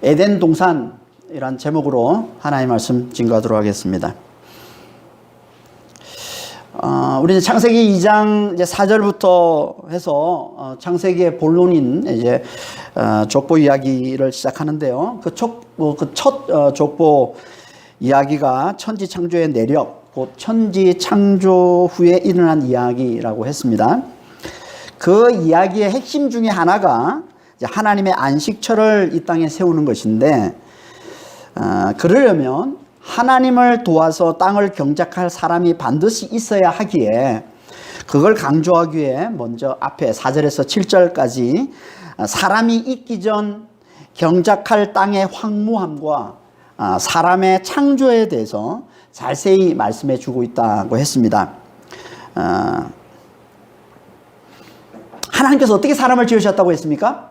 에덴 동산이란 제목으로 하나님의 말씀 증거하도록 하겠습니다. 우리는 창세기 2장 이제 4절부터 해서 창세기의 본론인 이제 족보 이야기를 시작하는데요. 그 첫 족보 이야기가 천지 창조의 내력, 곧 천지 창조 후에 일어난 이야기라고 했습니다. 그 이야기의 핵심 중에 하나가 이제 하나님의 안식처를 이 땅에 세우는 것인데, 그러려면 하나님을 도와서 땅을 경작할 사람이 반드시 있어야 하기에 그걸 강조하기 위해 먼저 앞에 4절에서 7절까지 사람이 있기 전 경작할 땅의 황무함과 사람의 창조에 대해서 자세히 말씀해 주고 있다고 했습니다. 하나님께서 어떻게 사람을 지으셨다고 했습니까?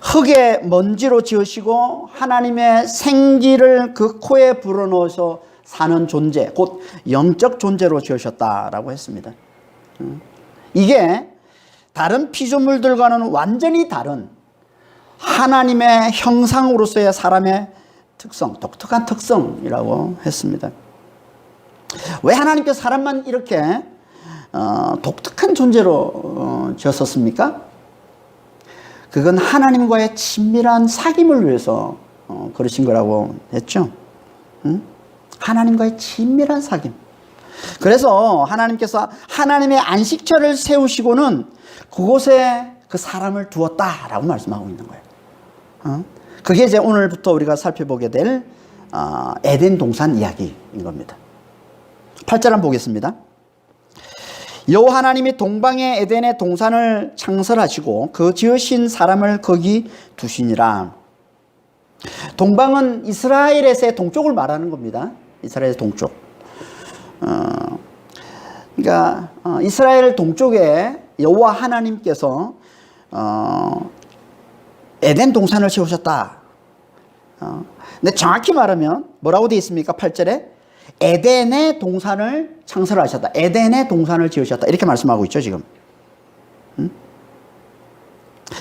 흙의 먼지로 지으시고 하나님의 생기를 그 코에 불어넣어서 사는 존재, 곧 영적 존재로 지으셨다라고 했습니다. 이게 다른 피조물들과는 완전히 다른 하나님의 형상으로서의 사람의 특성, 독특한 특성이라고 했습니다. 왜 하나님께서 사람만 이렇게 독특한 존재로 지었었습니까? 그건 하나님과의 친밀한 사귐을 위해서 그러신 거라고 했죠. 하나님과의 친밀한 사귐. 그래서 하나님께서 하나님의 안식처를 세우시고는 그곳에 그 사람을 두었다라고 말씀하고 있는 거예요. 그게 이제 오늘부터 우리가 살펴보게 될 에덴 동산 이야기인 겁니다. 8절 한번 보겠습니다. 여호와 하나님이 동방의 에덴의 동산을 창설하시고 그 지으신 사람을 거기 두시니라. 동방은 이스라엘에서의 동쪽을 말하는 겁니다. 이스라엘의 동쪽. 그러니까 이스라엘 동쪽에 여호와 하나님께서 에덴 동산을 세우셨다. 근데 정확히 말하면 뭐라고 되어 있습니까? 8절에 에덴의 동산을 창설하셨다. 에덴의 동산을 지으셨다. 이렇게 말씀하고 있죠, 지금.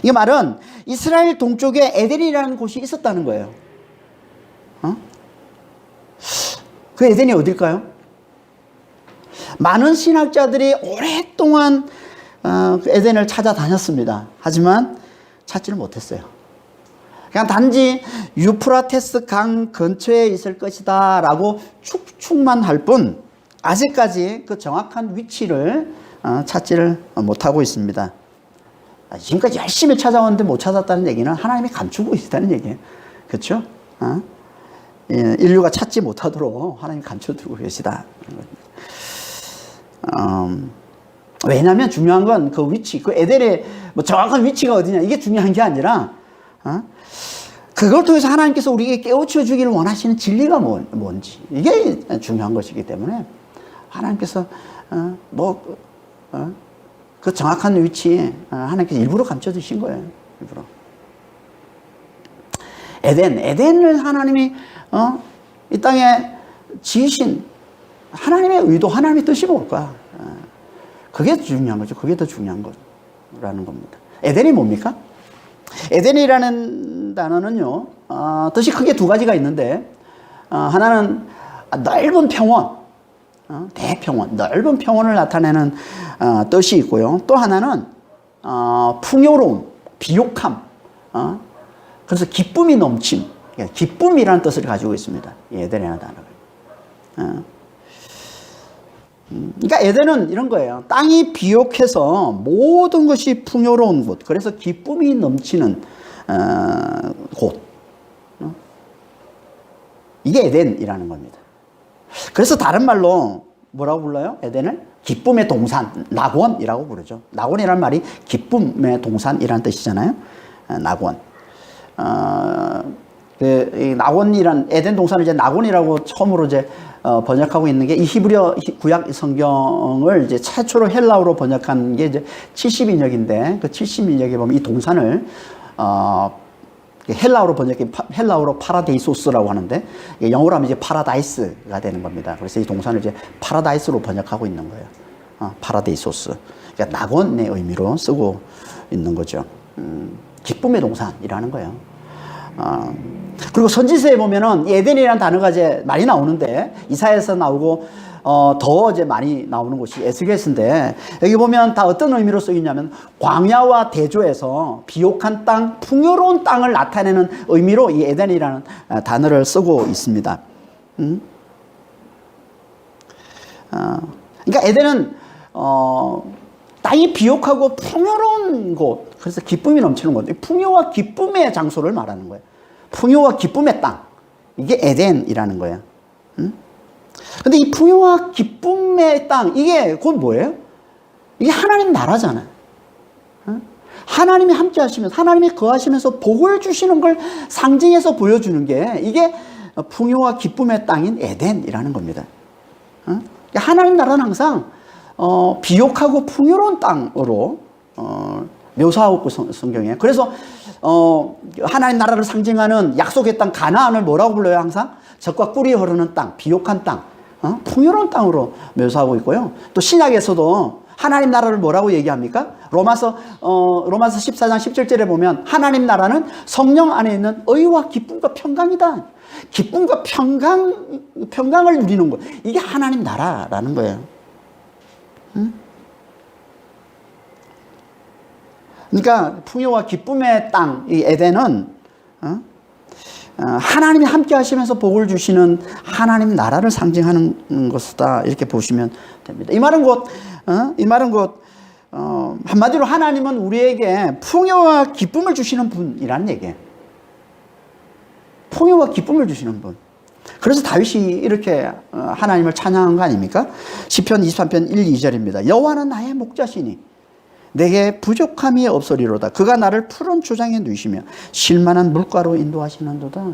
이 말은 이스라엘 동쪽에 에덴이라는 곳이 있었다는 거예요. 그 에덴이 어딜까요? 많은 신학자들이 오랫동안 에덴을 찾아다녔습니다. 하지만 찾지를 못했어요. 그냥 단지 유프라테스 강 근처에 있을 것이다 라고 추측만 할 뿐 아직까지 그 정확한 위치를 찾지를 못하고 있습니다. 지금까지 열심히 찾아왔는데 못 찾았다는 얘기는 하나님이 감추고 있다는 얘기예요. 그렇죠? 인류가 찾지 못하도록 하나님이 감춰두고 계시다. 왜냐하면 중요한 건 그 위치, 그 에덴의 뭐 정확한 위치가 어디냐 이게 중요한 게 아니라 그걸 통해서 하나님께서 우리에게 깨우쳐 주기를 원하시는 진리가 뭔지 이게 중요한 것이기 때문에 하나님께서 그 정확한 위치 하나님께서 일부러 감춰 두신 거예요. 일부러. 에덴을 하나님이 이 땅에 지으신 하나님의 의도, 하나님의 뜻이 뭘까? 그게 중요한 거죠. 그게 더 중요한 거라는 겁니다. 에덴이 뭡니까? 에덴이라는 단어는요, 뜻이 크게 두 가지가 있는데, 하나는 넓은 평원, 대평원, 넓은 평원을 나타내는 뜻이 있고요. 또 하나는 풍요로움, 비옥함, 그래서 기쁨이 넘침, 기쁨이라는 뜻을 가지고 있습니다. 에덴이라는 단어가. 그러니까 에덴은 이런 거예요. 땅이 비옥해서 모든 것이 풍요로운 곳, 그래서 기쁨이 넘치는 곳. 이게 에덴이라는 겁니다. 그래서 다른 말로 뭐라고 불러요? 에덴을? 기쁨의 동산, 낙원이라고 부르죠. 낙원이라는 말이 기쁨의 동산이라는 뜻이잖아요. 낙원. 이 낙원이란 에덴 동산을 이제 낙원이라고 처음으로 이제 번역하고 있는 게 이 히브리어 구약 성경을 이제 최초로 헬라어로 번역한 게 이제 70인역인데 그 70인역에 보면 이 동산을 헬라어로 번역해 헬라어로 파라데이소스라고 하는데 영어로 하면 이제 파라다이스가 되는 겁니다. 그래서 이 동산을 이제 파라다이스로 번역하고 있는 거예요. 파라데이소스. 그러니까 낙원의 의미로 쓰고 있는 거죠. 기쁨의 동산이라는 거예요. 그리고 선지서에 보면은 에덴이라는 단어가 이제 많이 나오는데, 이사야에서 나오고, 더 이제 많이 나오는 곳이 에스겔서인데, 여기 보면 다 어떤 의미로 쓰이냐면, 광야와 대조에서 비옥한 땅, 풍요로운 땅을 나타내는 의미로 이 에덴이라는 단어를 쓰고 있습니다. 그러니까 에덴은, 땅이 비옥하고 풍요로운 곳, 그래서 기쁨이 넘치는 곳, 풍요와 기쁨의 장소를 말하는 거예요. 풍요와 기쁨의 땅, 이게 에덴이라는 거예요. 근데 이 풍요와 기쁨의 땅, 이게 곧 뭐예요? 이게 하나님 나라잖아요. 하나님이 함께 하시면서, 하나님이 거하시면서 복을 주시는 걸 상징해서 보여주는 게, 이게 풍요와 기쁨의 땅인 에덴이라는 겁니다. 하나님 나라는 항상 비옥하고 풍요로운 땅으로 묘사하고 있고, 성경에. 그래서 하나님 나라를 상징하는 약속의 땅 가나안을 뭐라고 불러요? 항상 젖과 꿀이 흐르는 땅, 비옥한 땅, 풍요로운 땅으로 묘사하고 있고요. 또 신약에서도 하나님 나라를 뭐라고 얘기합니까? 로마서 14장 17절에 보면 하나님 나라는 성령 안에 있는 의와 기쁨과 평강이다. 기쁨과 평강을 누리는 것, 이게 하나님 나라라는 거예요. 그러니까 풍요와 기쁨의 땅, 이 에덴은 하나님이 함께 하시면서 복을 주시는 하나님 나라를 상징하는 것이다, 이렇게 보시면 됩니다. 이 말은 곧 한마디로 하나님은 우리에게 풍요와 기쁨을 주시는 분이라는 얘기예요. 풍요와 기쁨을 주시는 분. 그래서 다윗이 이렇게 하나님을 찬양한 거 아닙니까? 시편 23편 1, 2절입니다. 여호와는 나의 목자시니 내게 부족함이 없으리로다. 그가 나를 푸른 초장에 누이시며 쉴만한 물가로 인도하시는도다.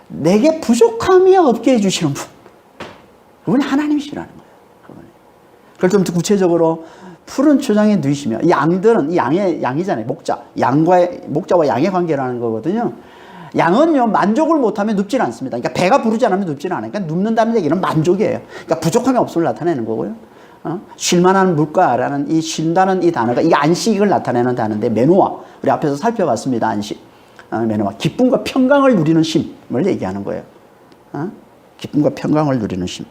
내게 부족함이 없게 해주시는 분, 그분이 하나님이시라는 거예요. 그걸 좀 구체적으로 푸른 초장에 누이시며, 이 양들은, 이 양이잖아요. 목자와 양의 관계라는 거거든요. 양은요, 만족을 못하면 눕질 않습니다. 그러니까 배가 부르지 않으면 눕지는 않아요. 그러니까 눕는다는 얘기는 만족이에요. 그러니까 부족함이 없음을 나타내는 거고요. 쉴만한 물가라는 이 쉰다는 이 단어가, 이 안식을 나타내는 단어인데, 메노아, 우리 앞에서 살펴봤습니다. 안식, 메노아, 기쁨과 평강을 누리는 쉼을 얘기하는 거예요. 기쁨과 평강을 누리는 쉼.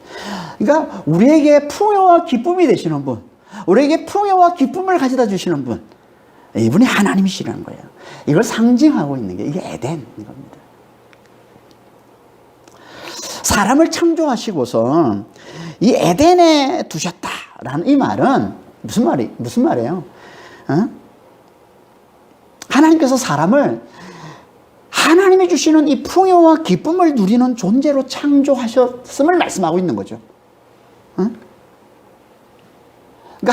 그러니까 우리에게 풍요와 기쁨이 되시는 분, 우리에게 풍요와 기쁨을 가져다 주시는 분, 이분이 하나님이시라는 거예요. 이걸 상징하고 있는 게 이게 에덴인 겁니다. 사람을 창조하시고서 이 에덴에 두셨다라는 이 말은 무슨 말이에요? 하나님께서 사람을 하나님이 주시는 이 풍요와 기쁨을 누리는 존재로 창조하셨음을 말씀하고 있는 거죠. 그러니까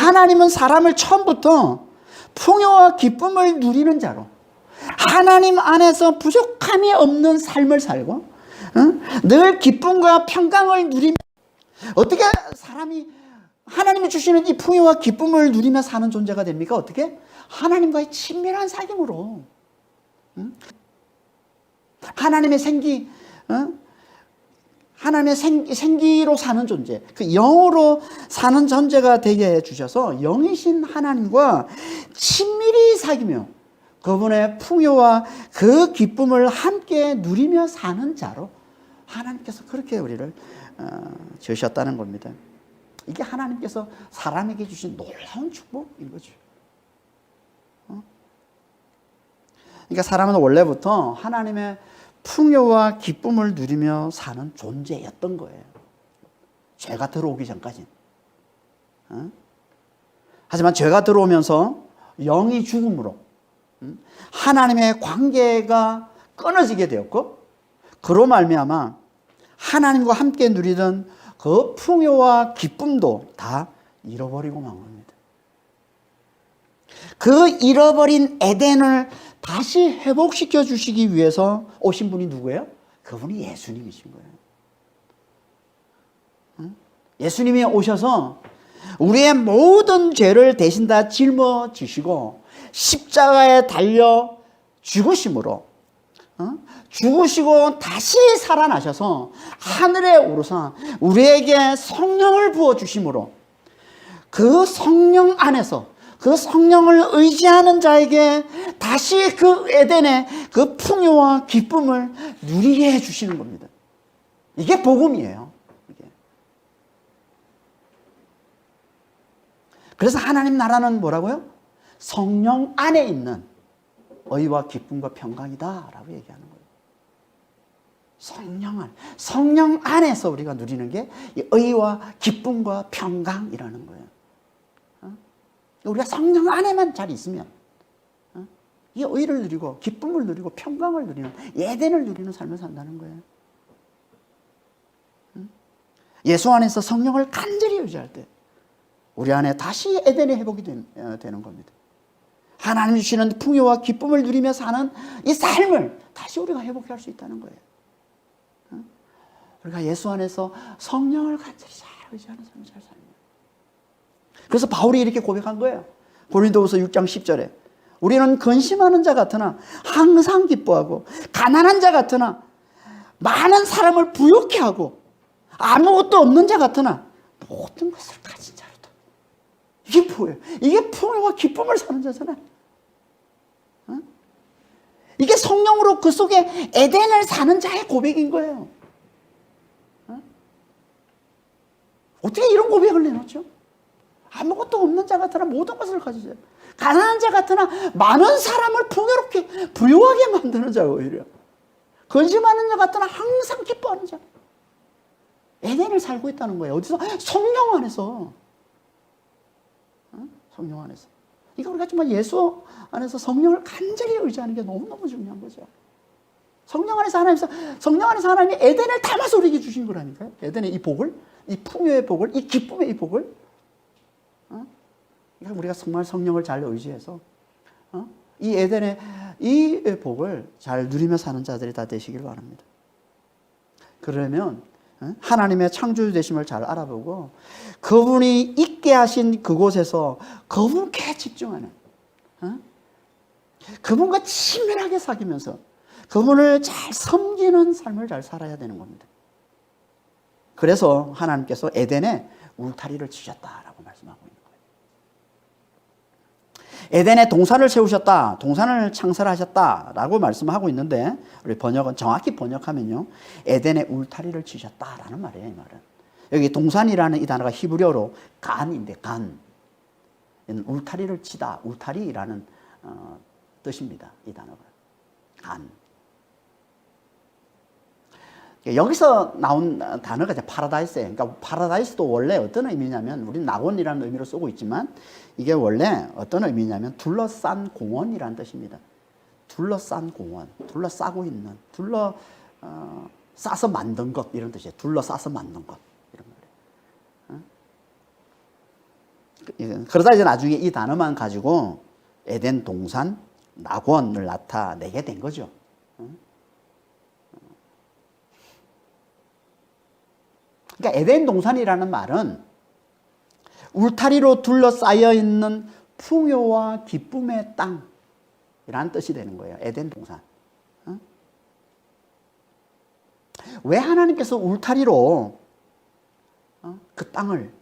하나님은 사람을 처음부터 풍요와 기쁨을 누리는 자로, 하나님 안에서 부족함이 없는 삶을 살고, 늘 기쁨과 평강을 누리며, 어떻게 사람이 하나님이 주시는 이 풍요와 기쁨을 누리며 사는 존재가 됩니까? 어떻게? 하나님과의 친밀한 사귐으로, 하나님의 하나님의 생기로 사는 존재, 그 영으로 사는 존재가 되게 해주셔서 영이신 하나님과 친밀히 사귀며 그분의 풍요와 그 기쁨을 함께 누리며 사는 자로 하나님께서 그렇게 우리를 지으셨다는 겁니다. 이게 하나님께서 사람에게 주신 놀라운 축복인 거죠. 그러니까 사람은 원래부터 하나님의 풍요와 기쁨을 누리며 사는 존재였던 거예요. 죄가 들어오기 전까지는. 하지만 죄가 들어오면서 영이 죽음으로 하나님의 관계가 끊어지게 되었고, 그로 말미암아 하나님과 함께 누리던 그 풍요와 기쁨도 다 잃어버리고 만 겁니다. 그 잃어버린 에덴을 다시 회복시켜 주시기 위해서 오신 분이 누구예요? 그분이 예수님이신 거예요. 예수님이 오셔서 우리의 모든 죄를 대신 다 짊어지시고 십자가에 달려 죽으심으로, 죽으시고 다시 살아나셔서 하늘에 오르사 우리에게 성령을 부어주심으로, 그 성령 안에서 그 성령을 의지하는 자에게 다시 그 에덴의 그 그 풍요와 기쁨을 누리게 해주시는 겁니다. 이게 복음이에요. 이게. 그래서 하나님 나라는 뭐라고요? 성령 안에 있는 의와 기쁨과 평강이다 라고 얘기하는 거예요. 성령 안에서 우리가 누리는 게 이 의와 기쁨과 평강이라는 거예요. 우리가 성령 안에만 잘 있으면 이 의를 누리고 기쁨을 누리고 평강을 누리는 에덴을 누리는 삶을 산다는 거예요. 예수 안에서 성령을 간절히 의지할 때 우리 안에 다시 에덴의 회복이 되는 겁니다. 하나님 주시는 풍요와 기쁨을 누리며 사는 이 삶을 다시 우리가 회복할 수 있다는 거예요. 우리가 예수 안에서 성령을 간절히 잘 의지하는 삶을 잘 살면. 그래서 바울이 이렇게 고백한 거예요. 고린도후서 6장 10절에 우리는 근심하는 자 같으나 항상 기뻐하고 가난한 자 같으나 많은 사람을 부욕해 하고 아무것도 없는 자 같으나 모든 것을 가진 자로다. 이게 뭐예요? 이게 풍요와 기쁨을 사는 자잖아요. 이게 성령으로 그 속에 에덴을 사는 자의 고백인 거예요. 어떻게 이런 고백을 내놓죠? 아무것도 없는 자 같으나 모든 것을 가지세요. 가난한 자 같으나 많은 사람을 풍요롭게 부유하게 만드는 자 오히려. 근심하는 자 같으나 항상 기뻐하는 자. 에덴을 살고 있다는 거예요. 어디서? 성령 안에서. 성령 안에서. 그러니까 우리가 정말 예수 안에서 성령을 간절히 의지하는 게 너무너무 중요한 거죠. 성령 안에서 하나님이 에덴을 담아서 우리에게 주신 거라니까요. 에덴의 이 복을, 이 풍요의 복을, 이 기쁨의 이 복을. 그러니까 우리가 정말 성령을 잘 의지해서 이 에덴의 이 복을 잘 누리며 사는 자들이 다 되시길 바랍니다. 그러면 하나님의 창조주 되심을 잘 알아보고 그분이 있게 하신 그곳에서 그분께 집중하는, 그분과 친밀하게 사귀면서 그분을 잘 섬기는 삶을 잘 살아야 되는 겁니다. 그래서 하나님께서 에덴에 울타리를 치셨다라고 말씀하고 있는 거예요. 에덴에 동산을 세우셨다, 동산을 창설하셨다라고 말씀하고 있는데 우리 번역은 정확히 번역하면요, 에덴에 울타리를 치셨다라는 말이에요. 이 말은 여기 동산이라는 이 단어가 히브리어로 간인데, 간, 울타리를 치다, 울타리라는 뜻입니다. 이 단어가 간. 여기서 나온 단어가 이제 파라다이스예요. 그러니까 파라다이스도 원래 어떤 의미냐면, 우리는 낙원이라는 의미로 쓰고 있지만 이게 원래 어떤 의미냐면 둘러싼 공원이라는 뜻입니다. 둘러싼 공원, 둘러싸고 있는, 싸서 만든 것, 이런 뜻이에요. 둘러싸서 만든 것, 이런 말이에요. 그러다 이제 나중에 이 단어만 가지고 에덴 동산, 낙원을 나타내게 된 거죠. 그러니까 에덴 동산이라는 말은 울타리로 둘러싸여 있는 풍요와 기쁨의 땅이라는 뜻이 되는 거예요. 에덴 동산. 왜 하나님께서 울타리로 그 땅을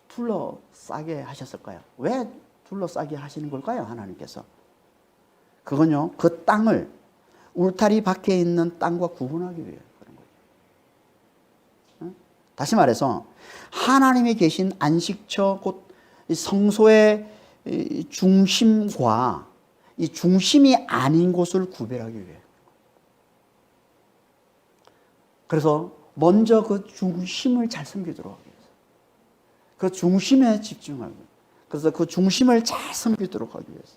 둘러싸게 하셨을까요? 왜 둘러싸게 하시는 걸까요? 하나님께서. 그건요, 그 땅을 울타리 밖에 있는 땅과 구분하기 위해. 다시 말해서 하나님이 계신 안식처, 곧 성소의 중심과 이 중심이 아닌 곳을 구별하기 위해. 그래서 먼저 그 중심을 잘 섬기도록 하기 위해서, 그 중심에 집중하고, 그래서 그 중심을 잘 섬기도록 하기 위해서,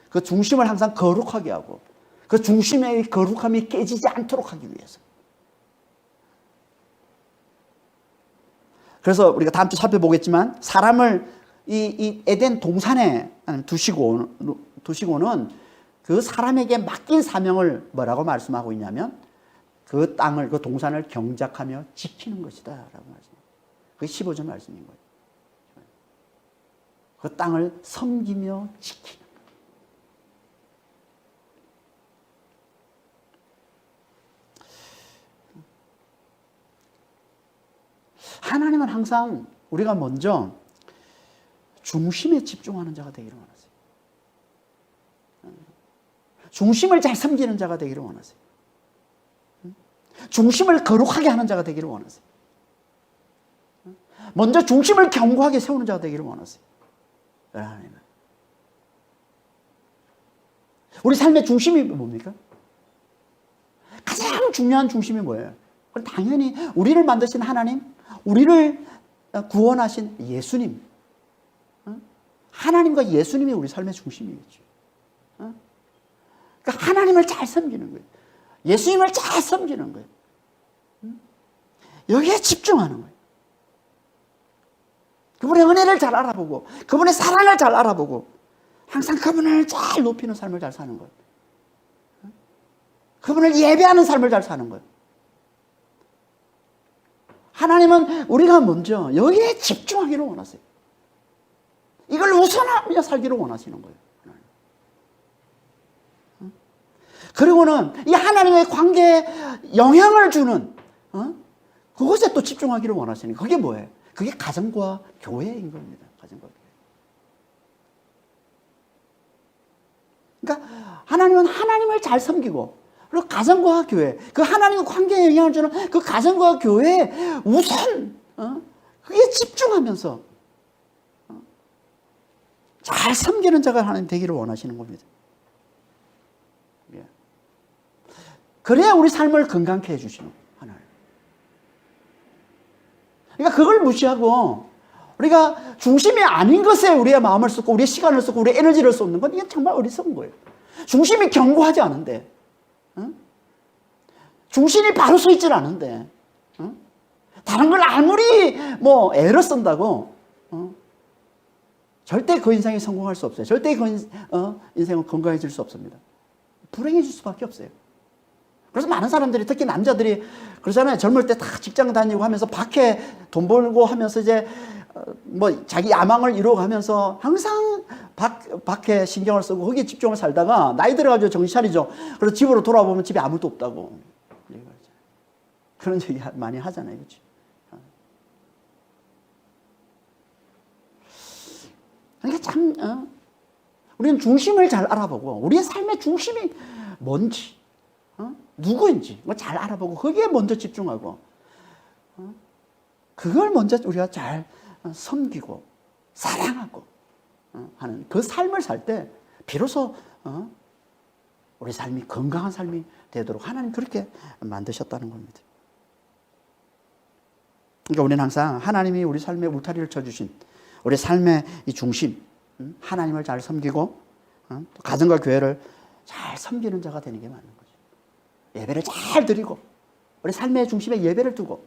그 중심을 항상 거룩하게 하고, 그 중심의 거룩함이 깨지지 않도록 하기 위해서. 그래서 우리가 다음 주 살펴보겠지만, 사람을 이 에덴 동산에 두시고는 그 사람에게 맡긴 사명을 뭐라고 말씀하고 있냐면, 그 땅을, 그 동산을 경작하며 지키는 것이다 라고 말씀합니다. 그게 15절 말씀인 거예요. 그 땅을 섬기며 지키는 거예요. 하나님은 항상 우리가 먼저 중심에 집중하는 자가 되기를 원하세요. 중심을 잘 섬기는 자가 되기를 원하세요. 중심을 거룩하게 하는 자가 되기를 원하세요. 먼저 중심을 견고하게 세우는 자가 되기를 원하세요. 하나님은. 우리 삶의 중심이 뭡니까? 가장 중요한 중심이 뭐예요? 그건 당연히 우리를 만드신 하나님, 우리를 구원하신 예수님. 하나님과 예수님이 우리 삶의 중심이겠죠. 그러니까 하나님을 잘 섬기는 거예요. 예수님을 잘 섬기는 거예요. 여기에 집중하는 거예요. 그분의 은혜를 잘 알아보고, 그분의 사랑을 잘 알아보고, 항상 그분을 잘 높이는 삶을 잘 사는 거예요. 그분을 예배하는 삶을 잘 사는 거예요. 하나님은 우리가 먼저 여기에 집중하기를 원하세요. 이걸 우선하며 살기를 원하시는 거예요. 그리고는 이 하나님의 관계에 영향을 주는 그것에 또 집중하기를 원하시는 거예요. 그게 뭐예요? 그게 가정과 교회인 겁니다. 가정과 교회. 그러니까 하나님은 하나님을 잘 섬기고, 그리고 가정과 교회, 그 하나님과 관계에 영향을 주는 그 가정과 교회에 우선 그게 집중하면서 잘 섬기는 자가 하나님 되기를 원하시는 겁니다. 그래야 우리 삶을 건강케 해주시는 하나님. 그러니까 그걸 무시하고 우리가 중심이 아닌 것에 우리의 마음을 쏟고 우리의 시간을 쏟고 우리의 에너지를 쏟는 건 이게 정말 어리석은 거예요. 중심이 견고하지 않은데, 중심이 바로 서 있질 않은데, 다른 걸 아무리 뭐 애를 쓴다고 절대 그 인생에 성공할 수 없어요. 절대 그 인생은 건강해질 수 없습니다. 불행해질 수밖에 없어요. 그래서 많은 사람들이, 특히 남자들이 그러잖아요. 젊을 때 다 직장 다니고 하면서 밖에 돈 벌고 하면서 이제 뭐 자기 야망을 이루어가면서 항상 밖에 신경을 쓰고 거기에 집중을 살다가 나이 들어가지고 정신 차리죠. 그래서 집으로 돌아보면 집에 아무도 없다고. 그런 얘기 많이 하잖아요. 그렇지? 그러니까 참 우리는 중심을 잘 알아보고 우리의 삶의 중심이 뭔지, 누구인지 잘 알아보고 거기에 먼저 집중하고 그걸 먼저 우리가 잘 섬기고 사랑하고 하는 그 삶을 살 때 비로소 우리 삶이 건강한 삶이 되도록 하나님 그렇게 만드셨다는 겁니다. 그러니까 우리는 항상 하나님이 우리 삶에 울타리를 쳐주신 우리 삶의 이 중심, 하나님을 잘 섬기고 가정과 교회를 잘 섬기는 자가 되는 게 맞는 거죠. 예배를 잘 드리고 우리 삶의 중심에 예배를 두고,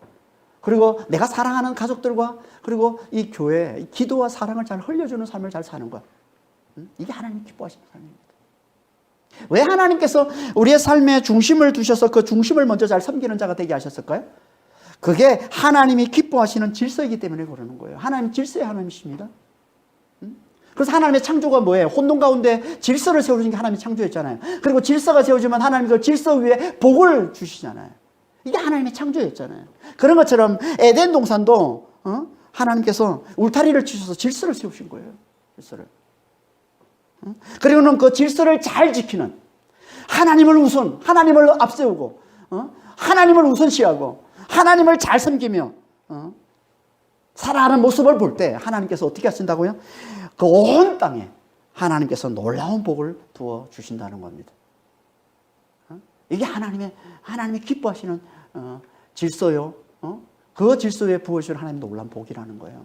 그리고 내가 사랑하는 가족들과 그리고 이 교회, 이 기도와 사랑을 잘 흘려주는 삶을 잘 사는 것, 이게 하나님이 기뻐하시는 삶입니다. 왜 하나님께서 우리의 삶의 중심을 두셔서 그 중심을 먼저 잘 섬기는 자가 되게 하셨을까요? 그게 하나님이 기뻐하시는 질서이기 때문에 그러는 거예요. 하나님 질서의 하나님이십니다. 그래서 하나님의 창조가 뭐예요? 혼돈 가운데 질서를 세우는 게 하나님이 창조했잖아요. 그리고 질서가 세워지면 하나님 그 질서 위에 복을 주시잖아요. 이게 하나님의 창조였잖아요. 그런 것처럼 에덴 동산도 하나님께서 울타리를 치셔서 질서를 세우신 거예요. 질서를. 그리고는 그 질서를 잘 지키는, 하나님을 우선, 하나님을 앞세우고 하나님을 우선시하고 하나님을 잘 섬기며 살아가는 모습을 볼 때 하나님께서 어떻게 하신다고요? 그 온 땅에 하나님께서 놀라운 복을 부어 주신다는 겁니다. 이게 하나님이 기뻐하시는 질서요. 그 질서에 부어주신 하나님 놀라운 복이라는 거예요.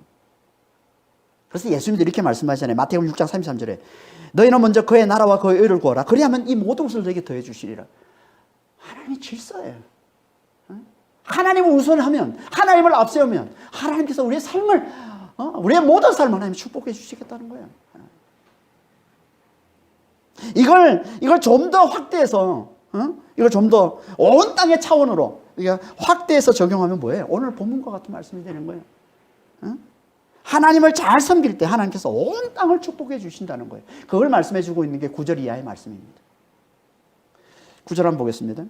그래서 예수님도 이렇게 말씀하시잖아요. 마태복음 6장 33절에 너희는 먼저 그의 나라와 그의 의를 구하라. 그리하면 이 모든 것을 너에게 더해 주시리라. 하나님의 질서예요. 하나님을 우선하면, 하나님을 앞세우면 하나님께서 우리의 삶을, 우리의 모든 삶을 하나님이 축복해 주시겠다는 거예요. 이걸 좀 더 확대해서, 이걸 좀 더 온 땅의 차원으로 확대해서 적용하면 뭐예요? 오늘 본문과 같은 말씀이 되는 거예요. 하나님을 잘 섬길 때 하나님께서 온 땅을 축복해 주신다는 거예요. 그걸 말씀해 주고 있는 게 9절 이하의 말씀입니다. 9절 한번 보겠습니다.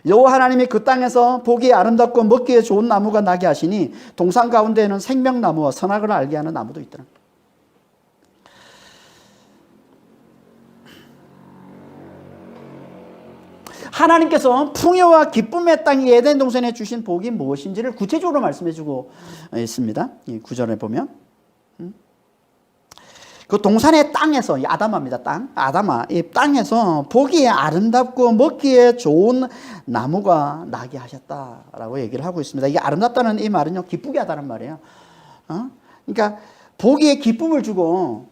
여호와 하나님이 그 땅에서 보기에 아름답고 먹기에 좋은 나무가 나게 하시니 동산 가운데에는 생명나무와 선악을 알게 하는 나무도 있더라. 하나님께서 풍요와 기쁨의 땅 에덴 동산에 주신 복이 무엇인지를 구체적으로 말씀해 주고 있습니다. 이 9절에 보면 그 동산의 땅에서, 이 아담아입니다. 아담아, 이 땅에서 보기에 아름답고 먹기에 좋은 나무가 나게 하셨다라고 얘기를 하고 있습니다. 이게 아름답다는 이 말은요, 기쁘게 하다는 말이에요. 그러니까 보기에 기쁨을 주고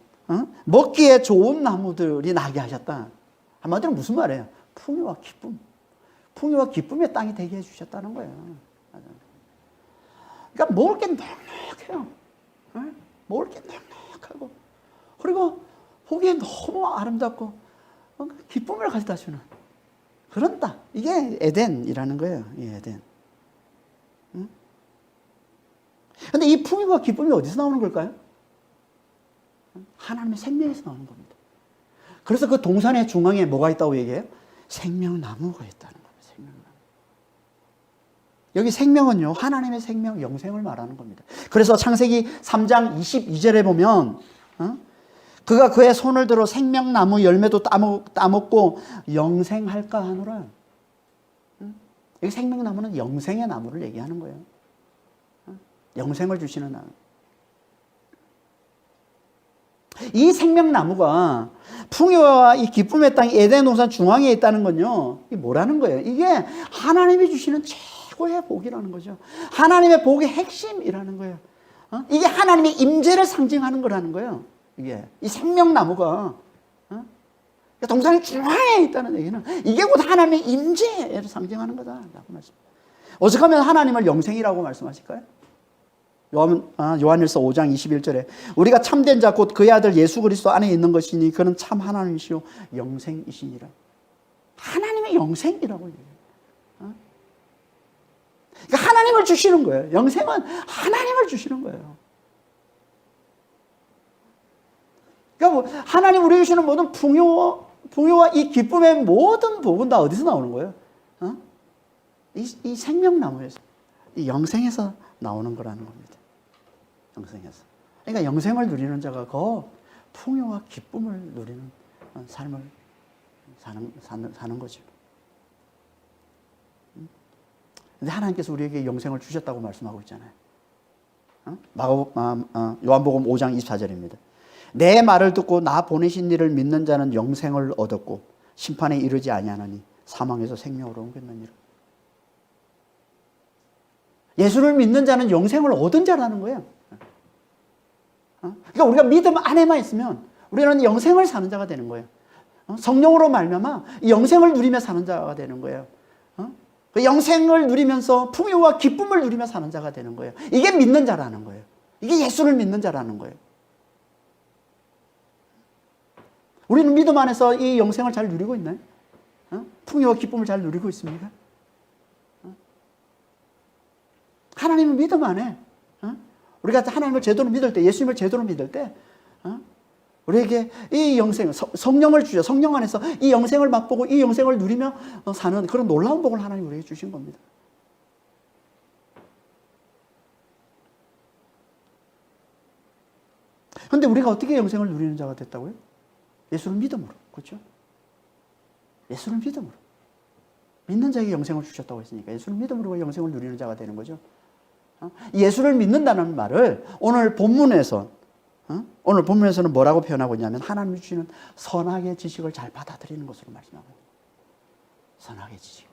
먹기에 좋은 나무들이 나게 하셨다. 한마디로 무슨 말이에요? 풍요와 기쁨. 풍요와 기쁨의 땅이 되게 해주셨다는 거예요. 그러니까 먹을 게 넉넉해요. 먹을 게 넉넉하고, 그리고 보기에 너무 아름답고 기쁨을 가져다 주는 그런 땅. 이게 에덴이라는 거예요. 이 에덴. 근데 이 풍요와 기쁨이 어디서 나오는 걸까요? 하나님의 생명에서 나오는 겁니다. 그래서 그 동산의 중앙에 뭐가 있다고 얘기해요? 생명나무가 있다는 겁니다. 생명나무. 여기 생명은요, 하나님의 생명, 영생을 말하는 겁니다. 그래서 창세기 3장 22절에 보면 그가 그의 손을 들어 생명나무 열매도 따먹고 영생할까 하노라. 여기 생명나무는 영생의 나무를 얘기하는 거예요. 영생을 주시는 나무. 이 생명나무가 풍요와 이 기쁨의 땅 에덴 동산 중앙에 있다는 건요, 이게 뭐라는 거예요? 이게 하나님이 주시는 최고의 복이라는 거죠. 하나님의 복의 핵심이라는 거예요. 이게 하나님의 임재를 상징하는 거라는 거예요. 이게 이 생명나무가 동산의 중앙에 있다는 얘기는 이게 곧 하나님의 임재를 상징하는 거다라고 말씀. 어떻게 하면 하나님을 영생이라고 말씀하실까요? 요한일서 5장 21절에 우리가 참된 자 곧 그의 아들 예수 그리스도 안에 있는 것이니 그는 참 하나님이시요 영생이시니라. 하나님의 영생이라고 얘기해요. 그러니까 하나님을 주시는 거예요. 영생은 하나님을 주시는 거예요. 그러니까 뭐 하나님 우리에게 주시는 모든 풍요와 이 기쁨의 모든 복은 다 어디서 나오는 거예요? 이 생명나무에서, 이 영생에서 나오는 거라는 겁니다. 영생에서. 그러니까 영생을 누리는 자가 그 풍요와 기쁨을 누리는 삶을 사는 거죠. 근데 하나님께서 우리에게 영생을 주셨다고 말씀하고 있잖아요. 요한복음 5장 24절입니다. 내 말을 듣고 나 보내신 이를 믿는 자는 영생을 얻었고 심판에 이르지 아니하나니 사망에서 생명으로 옮겼느니라. 예수를 믿는 자는 영생을 얻은 자라는 거예요. 그러니까 우리가 믿음 안에만 있으면 우리는 영생을 사는 자가 되는 거예요. 성령으로 말미암아 영생을 누리며 사는 자가 되는 거예요. 그 영생을 누리면서 풍요와 기쁨을 누리며 사는 자가 되는 거예요. 이게 믿는 자라는 거예요. 이게 예수를 믿는 자라는 거예요. 우리는 믿음 안에서 이 영생을 잘 누리고 있나요? 풍요와 기쁨을 잘 누리고 있습니까? 하나님은 믿음 안에 우리가 하나님을 제대로 믿을 때, 예수님을 제대로 믿을 때 우리에게 이 영생, 성령을 주죠. 성령 안에서 이 영생을 맛보고 이 영생을 누리며 사는 그런 놀라운 복을 하나님 우리에게 주신 겁니다. 그런데 우리가 어떻게 영생을 누리는 자가 됐다고요? 예수를 믿음으로. 그렇죠? 예수를 믿음으로. 믿는 자에게 영생을 주셨다고 했으니까 예수를 믿음으로 영생을 누리는 자가 되는 거죠. 예수를 믿는다는 말을 오늘 본문에서는 뭐라고 표현하고 있냐면 하나님이 주시는 선악의 지식을 잘 받아들이는 것으로 말씀하고 있습니다. 선악의 지식.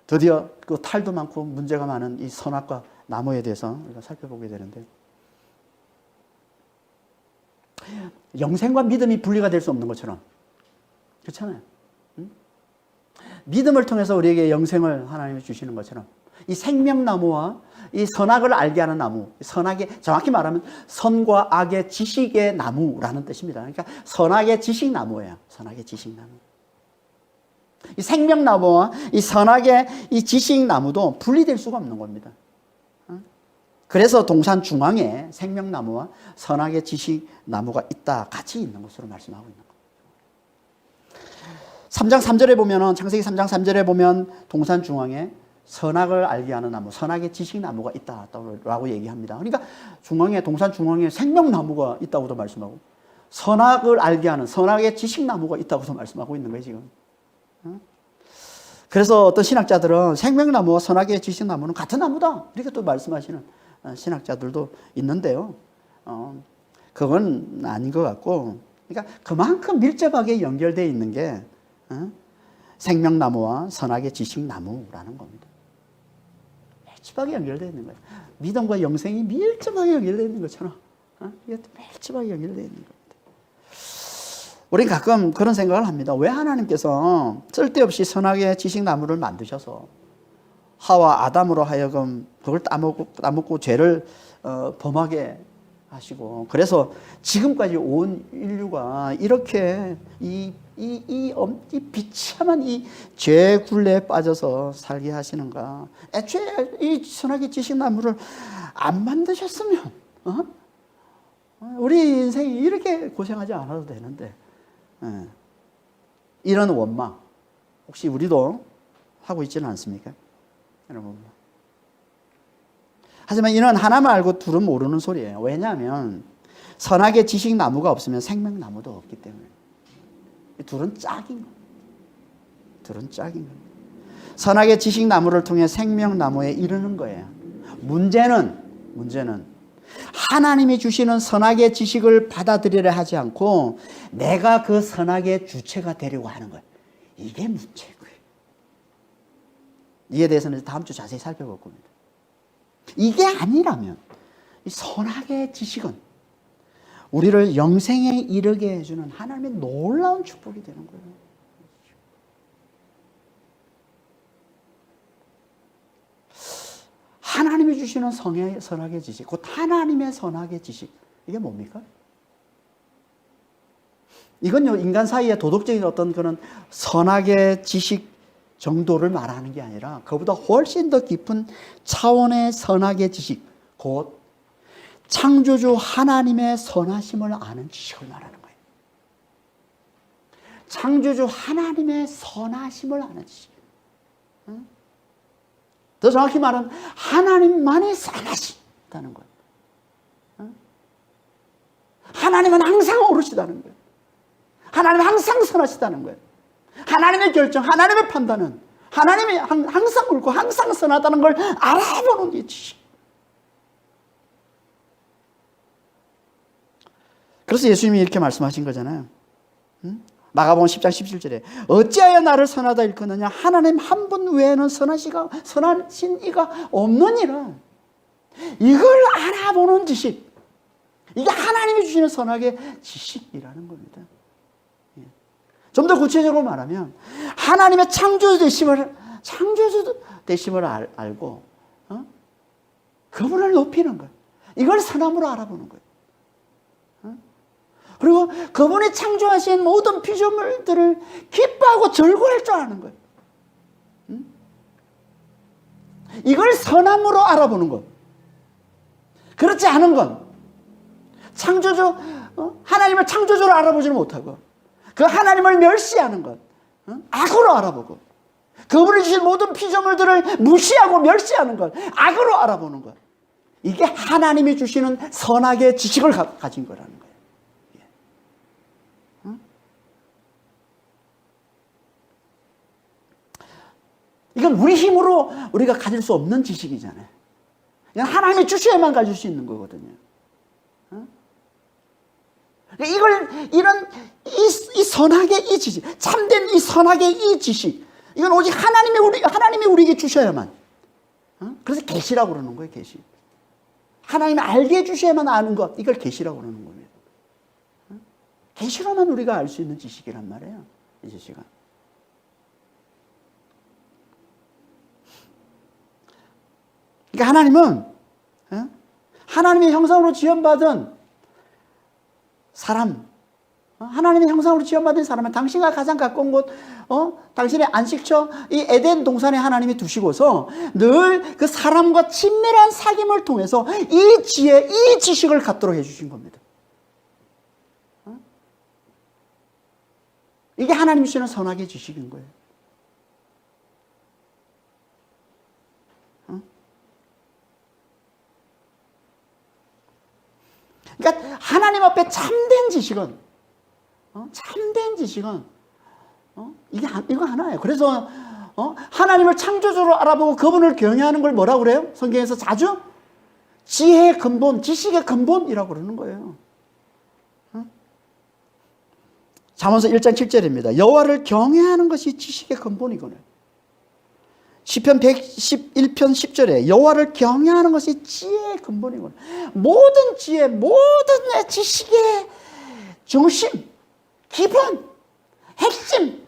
드디어 그 탈도 많고 문제가 많은 이 선악과 나무에 대해서 우리가 살펴보게 되는데, 영생과 믿음이 분리가 될 수 없는 것처럼, 그렇잖아요. 믿음을 통해서 우리에게 영생을 하나님이 주시는 것처럼 이 생명나무와 이 선악을 알게 하는 나무, 선악의, 정확히 말하면 선과 악의 지식의 나무라는 뜻입니다. 그러니까 선악의 지식나무예요. 선악의 지식나무. 이 생명나무와 이 선악의 이 지식나무도 분리될 수가 없는 겁니다. 그래서 동산 중앙에 생명나무와 선악의 지식나무가 있다, 같이 있는 것으로 말씀하고 있는 겁니다. 3장 3절에 보면은, 창세기 3장 3절에 보면 동산 중앙에 선악을 알게 하는 나무, 선악의 지식나무가 있다라고 얘기합니다. 그러니까 중앙에, 동산 중앙에 생명나무가 있다고도 말씀하고, 선악을 알게 하는 선악의 지식나무가 있다고도 말씀하고 있는 거예요, 지금. 그래서 어떤 신학자들은 생명나무와 선악의 지식나무는 같은 나무다, 이렇게 또 말씀하시는 신학자들도 있는데요. 그건 아닌 것 같고, 그러니까 그만큼 밀접하게 연결되어 있는 게 생명나무와 선악의 지식나무라는 겁니다. 밀접하게 연결되어 있는 거예요. 믿음과 영생이 밀접하게 연결되어 있는 것처럼 이게 밀접하게 연결되어 있는 겁니다. 우리는 가끔 그런 생각을 합니다. 왜 하나님께서 쓸데없이 선악의 지식나무를 만드셔서 하와 아담으로 하여금 그걸 따먹고 죄를 범하게 하시고, 그래서 지금까지 온 인류가 이렇게 이 비참한 이 죄 굴레에 빠져서 살게 하시는가? 애초에 이 선악의 지식나무를 안 만드셨으면 우리 인생이 이렇게 고생하지 않아도 되는데, 이런 원망 혹시 우리도 하고 있지는 않습니까, 여러분? 하지만 이는 하나만 알고 둘은 모르는 소리예요. 왜냐하면 선악의 지식나무가 없으면 생명나무도 없기 때문에. 둘은 짝인 겁니다. 둘은 짝인 겁니다. 선악의 지식나무를 통해 생명나무에 이르는 거예요. 문제는 하나님이 주시는 선악의 지식을 받아들이려 하지 않고 내가 그 선악의 주체가 되려고 하는 거예요. 이게 문제인 거예요. 이에 대해서는 다음 주 자세히 살펴볼 겁니다. 이게 아니라면 이 선악의 지식은 우리를 영생에 이르게 해주는 하나님의 놀라운 축복이 되는 거예요. 하나님이 주시는 선악의 지식, 곧 하나님의 선악의 지식, 이게 뭡니까? 이건요, 인간 사이에 도덕적인 어떤 그런 선악의 지식 정도를 말하는 게 아니라 그보다 훨씬 더 깊은 차원의 선악의 지식, 곧 창조주 하나님의 선하심을 아는 지식을 말하는 거예요. 창조주 하나님의 선하심을 아는 지식. 더 정확히 말하면 하나님만이 선하시다는 거예요. 하나님은 항상 옳으시다는 거예요. 하나님은 항상 선하시다는 거예요. 하나님의 결정, 하나님의 판단은 하나님이 항상 옳고 항상 선하다는 걸 알아보는 게 지식. 그래서 예수님이 이렇게 말씀하신 거잖아요. 마가복음 10장 17절에 어찌하여 나를 선하다 일컫느냐, 하나님 한 분 외에는 선하신 이가 없느니라. 이걸 알아보는 지식, 이게 하나님이 주시는 선악의 지식이라는 겁니다. 좀 더 구체적으로 말하면 하나님의 창조주 되심을 알고 그분을 높이는 거예요. 이걸 선함으로 알아보는 거예요. 그리고 그분이 창조하신 모든 피조물들을 기뻐하고 즐거워할 줄 아는 거예요. 이걸 선함으로 알아보는 것. 그렇지 않은 건 창조주, 하나님을 창조주로 알아보지는 못하고 그 하나님을 멸시하는 것, 악으로 알아보고 그분이 주신 모든 피조물들을 무시하고 멸시하는 것, 악으로 알아보는 것. 이게 하나님이 주시는 선악의 지식을 가진 거라는 거예요. 이건 우리 힘으로 우리가 가질 수 없는 지식이잖아요. 그냥 하나님이 주셔야만 가질 수 있는 거거든요. 이 선악의 이 지식, 참된 이 선악의 이 지식, 이건 오직 하나님이 우리에게 주셔야만. 그래서 계시라고 그러는 거예요, 계시. 하나님이 알게 해주셔야만 아는 것, 이걸 계시라고 그러는 겁니다. 계시로만 우리가 알 수 있는 지식이란 말이에요, 이 지식은. 그러니까 하나님은 하나님의 형상으로 지음받은 사람, 하나님의 형상으로 지음받은 사람은 당신과 가장 가까운 곳, 당신의 안식처, 이 에덴 동산에 하나님이 두시고서 늘 그 사람과 친밀한 사귐을 통해서 이 지혜, 이 지식을 갖도록 해주신 겁니다. 이게 하나님이 주시는 선악의 지식인 거예요. 그러니까 하나님 앞에 참된 지식은, 참된 지식은, 이거 하나예요. 그래서, 하나님을 창조주로 알아보고 그분을 경외하는 걸 뭐라고 그래요? 성경에서 자주? 지혜의 근본, 지식의 근본이라고 그러는 거예요. 잠언서 1장 7절입니다. 여호와를 경외하는 것이 지식의 근본이거든요. 시편 111편 10절에 여호와를 경외하는 것이 지혜의 근본이거든요. 모든 지혜, 모든 지식의 중심, 기본, 핵심,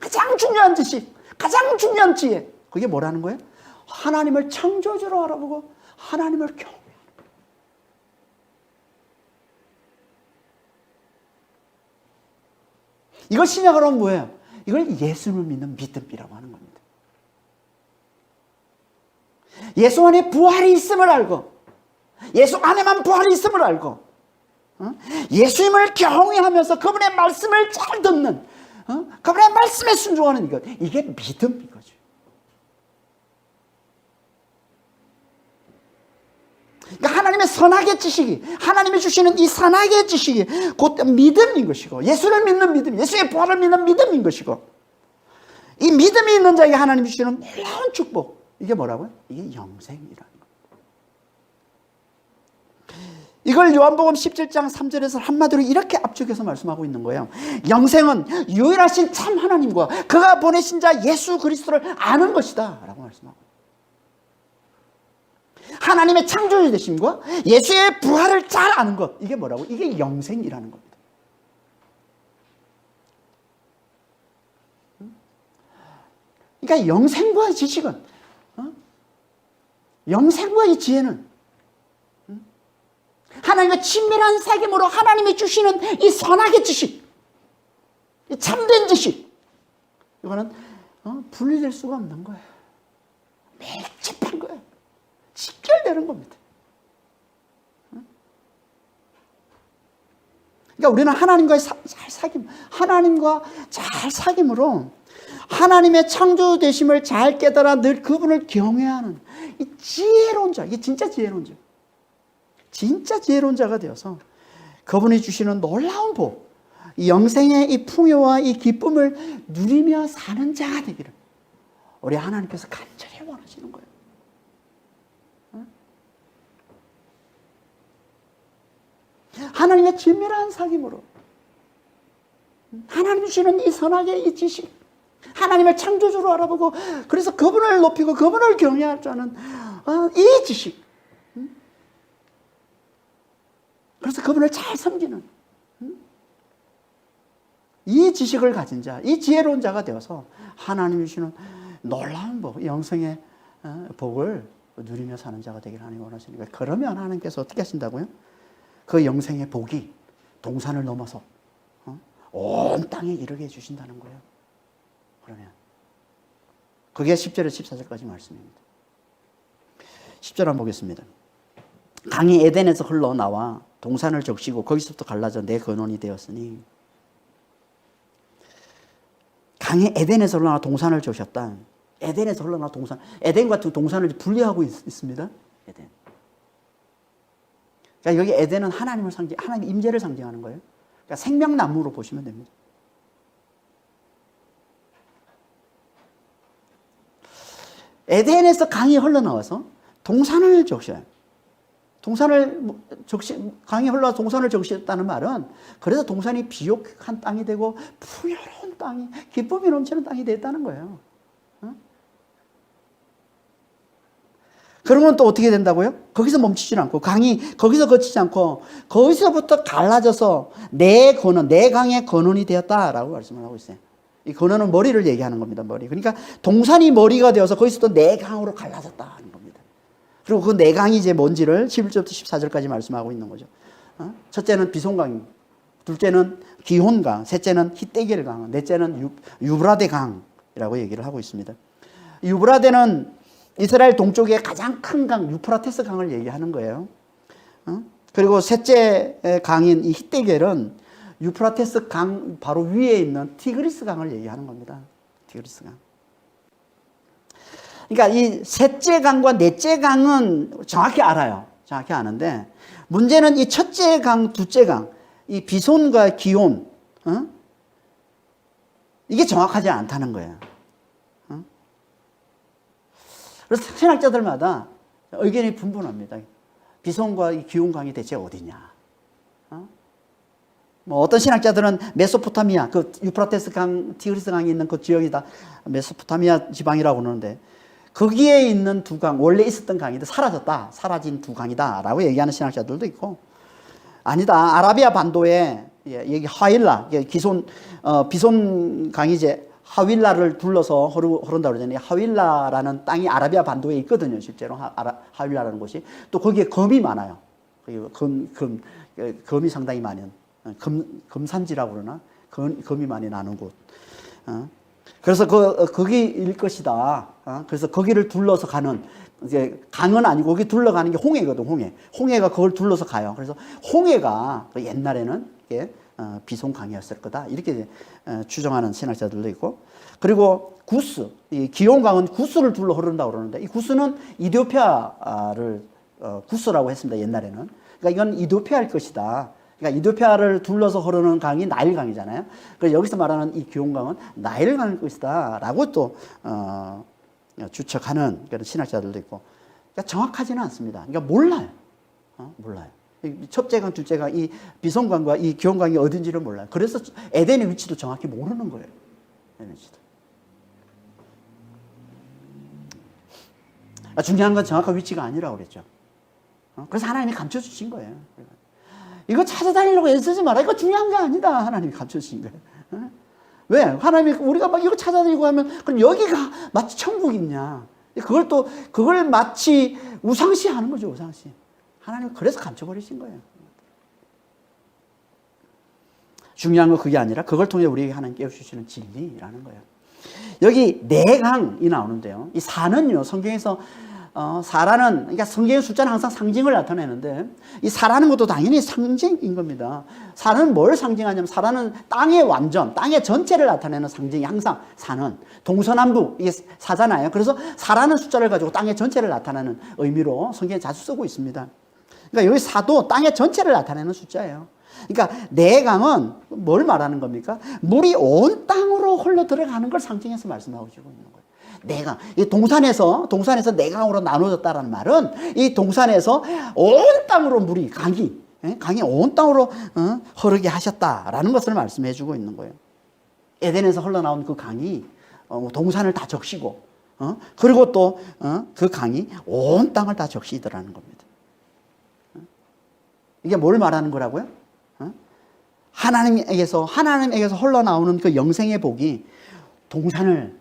가장 중요한 지식, 가장 중요한 지혜, 그게 뭐라는 거예요? 하나님을 창조주로 알아보고 하나님을 경외하는 거예요. 이걸 신약으로 하면 뭐예요? 이걸 예수를 믿는 믿음이라고 하는 겁니다. 예수 안에 부활이 있음을 알고, 예수 안에만 부활이 있음을 알고, 예수님을 경외하면서 그분의 말씀을 잘 듣는, 그분의 말씀에 순종하는 것, 이게 믿음 이거죠. 그러니까 하나님의 선악의 지식이, 하나님이 주시는 이 선악의 지식이 곧 믿음인 것이고, 예수를 믿는 믿음, 예수의 부활을 믿는 믿음인 것이고, 이 믿음이 있는 자에게 하나님이 주시는 놀라운 축복, 이게 뭐라고요? 이게 영생이라는 거예요. 이걸 요한복음 17장 3절에서 한마디로 이렇게 압축해서 말씀하고 있는 거예요. 영생은 유일하신 참 하나님과 그가 보내신 자 예수 그리스도를 아는 것이다 라고 말씀하고, 하나님의 창조주 되심과 예수의 부활을 잘 아는 것, 이게 뭐라고? 이게 영생이라는 겁니다. 그러니까 영생과 지식은, 영생과 이 지혜는 하나님과 친밀한 사귐으로 하나님이 주시는 이 선악의 지식, 이 참된 지식, 이거는 분리될 수가 없는 거예요. 밀집한 거예요. 직결되는 겁니다. 그러니까 우리는 하나님과의 잘 사귐, 하나님과 잘 사귐으로 하나님의 창조 되심을 잘 깨달아 늘 그분을 경외하는 이 지혜로운 자, 이게 진짜 지혜로운 자, 진짜 지혜로운 자가 되어서 그분이 주시는 놀라운 복, 이 영생의 이 풍요와 이 기쁨을 누리며 사는 자가 되기를 우리 하나님께서 간절히 원하시는 거예요. 하나님의 친밀한 사귐으로 하나님 주시는 이 선악의 이 지식, 하나님을 창조주로 알아보고 그래서 그분을 높이고 그분을 경외할 줄 아는 이 지식, 그래서 그분을 잘 섬기는 이 지식을 가진 자, 이 지혜로운 자가 되어서 하나님이 주시는 놀라운 복, 영생의 복을 누리며 사는 자가 되기를 하나님이 원하시니까, 그러면 하나님께서 어떻게 하신다고요? 그 영생의 복이 동산을 넘어서 온 땅에 이르게 해주신다는 거예요. 그러면 그게 10절에서 14절까지 말씀입니다. 10절 한번 보겠습니다. 강이 에덴에서 흘러나와 동산을 적시고 거기서부터 갈라져 내 근원이 되었으니, 강이 에덴에서 흘러나와 동산을 적셨다. 에덴에서 흘러나와 동산, 에덴과 동산을 분리하고 있습니다. 에덴. 그러니까 여기 에덴은 하나님을 하나님의 임재를 상징하는 거예요. 그러니까 생명나무로 보시면 됩니다. 에덴에서 강이 흘러나와서 동산을 적셔요. 강이 흘러서 동산을 적셨다는 말은, 그래서 동산이 비옥한 땅이 되고 풍요로운 땅이, 기쁨이 넘치는 땅이 됐다는 거예요. 그러면 또 어떻게 된다고요? 거기서 멈추지 않고, 강이 거기서 거치지 않고 거기서부터 갈라져서 내 근원, 내 강의 근원이 되었다라고 말씀을 하고 있어요. 이 근원은 머리를 얘기하는 겁니다. 머리. 그러니까 동산이 머리가 되어서 거기서 또 내 강으로 갈라졌다는 겁니다. 그리고 그 내 강이 이제 뭔지를 11절부터 14절까지 말씀하고 있는 거죠. 첫째는 비손강, 둘째는 기혼강, 셋째는 히데겔강, 넷째는 유브라데 강이라고 얘기를 하고 있습니다. 유브라데는 이스라엘 동쪽의 가장 큰 강, 유프라테스 강을 얘기하는 거예요. 그리고 셋째 강인 이 히데겔은 유프라테스 강 바로 위에 있는 티그리스 강을 얘기하는 겁니다. 티그리스 강. 그러니까 이 셋째 강과 넷째 강은 정확히 알아요. 정확히 아는데, 문제는 이 첫째 강, 둘째 강, 이 비손과 기온, 이게 정확하지 않다는 거예요. 그래서 신학자들마다 의견이 분분합니다. 비손과 이 기온강이 대체 어디냐. 뭐 어떤 신학자들은 메소포타미아, 그 유프라테스 강, 티그리스 강이 있는 그 지역이다. 메소포타미아 지방이라고 그러는데, 거기에 있는 두 강, 원래 있었던 강인데 사라졌다. 사라진 두 강이다. 라고 얘기하는 신학자들도 있고, 아니다. 아라비아 반도에, 여기 하윌라, 비손 강이 이제 하윌라를 둘러서 흐른다고 그러잖아요. 하윌라라는 땅이 아라비아 반도에 있거든요. 실제로 하윌라라는 곳이. 또 거기에 검이 많아요. 검이 상당히 많은, 금산지라고 그러나? 검이 많이 나는 곳. 그래서 거기일 것이다. 그래서 거기를 둘러서 가는, 이제 강은 아니고 거기 둘러가는 게 홍해거든, 홍해. 홍해가 그걸 둘러서 가요. 그래서 홍해가 옛날에는 비손강이었을 거다. 이렇게 추정하는 신학자들도 있고. 그리고 구스, 이 기온강은 구스를 둘러 흐른다고 그러는데, 이 구스는 이디오피아를 구스라고 했습니다, 옛날에는. 그러니까 이건 이디오피아일 것이다. 그러니까 이디오피아를 둘러서 흐르는 강이 나일강이잖아요. 그래서 여기서 말하는 이 기온강은 나일강일 것이다. 라고 또, 추측하는 그런 신학자들도 있고. 그러니까 정확하지는 않습니다. 그러니까 몰라요. 몰라요. 첫째 강, 둘째 강, 이 비손강과 이 기온강이 어딘지를 몰라요. 그래서 에덴의 위치도 정확히 모르는 거예요. 에덴의 위치도. 중요한 건 정확한 위치가 아니라고 그랬죠. 그래서 하나님이 감춰주신 거예요. 이거 찾아다니려고 애쓰지 마라. 이거 중요한 게 아니다. 하나님이 감춰주신 거예요. 왜? 하나님이 우리가 막 이거 찾아다니고 하면 그럼 여기가 마치 천국이냐. 그걸 마치 우상시 하는 거죠. 우상시. 하나님은 그래서 감춰버리신 거예요. 중요한 건 그게 아니라 그걸 통해 우리에게 하나님 깨우치시는 진리라는 거예요. 여기 네 강이 나오는데요. 이 사는요, 성경에서 사라는, 그러니까 성경의 숫자는 항상 상징을 나타내는데, 이 사라는 것도 당연히 상징인 겁니다. 사는 뭘 상징하냐면, 사라는 땅의 완전, 땅의 전체를 나타내는 상징이 항상 사는, 동서남북, 이게 사잖아요. 그래서 사라는 숫자를 가지고 땅의 전체를 나타내는 의미로 성경에 자주 쓰고 있습니다. 그러니까 여기 사도 땅의 전체를 나타내는 숫자예요. 그러니까 네 강은 뭘 말하는 겁니까? 물이 온 땅으로 흘러 들어가는 걸 상징해서 말씀하고 있는 거예요. 내강, 이 동산에서 내강으로 나눠졌다라는 말은 이 동산에서 온 땅으로 물이 강이 온 땅으로 흐르게 하셨다라는 것을 말씀해주고 있는 거예요. 에덴에서 흘러나온 그 강이 동산을 다 적시고, 그리고 또 그 강이 온 땅을 다 적시더라는 겁니다. 이게 뭘 말하는 거라고요? 하나님에게서 흘러나오는 그 영생의 복이 동산을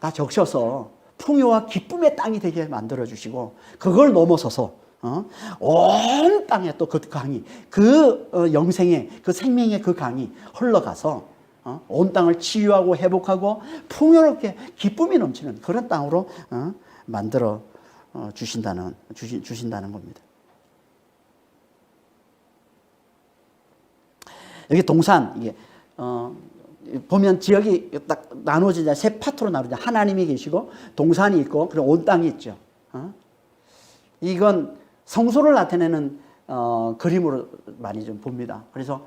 다 적셔서 풍요와 기쁨의 땅이 되게 만들어 주시고, 그걸 넘어서서 온 땅에 또 그 강이, 영생의, 그 생명의 그 강이 흘러가서 온 땅을 치유하고 회복하고 풍요롭게 기쁨이 넘치는 그런 땅으로 만들어 주신다는 겁니다. 여기 동산, 이게 보면 지역이 딱 나눠지자, 세 파트로 나누자. 하나님이 계시고 동산이 있고 그리고 온 땅이 있죠. 이건 성소를 나타내는 그림으로 많이 좀 봅니다. 그래서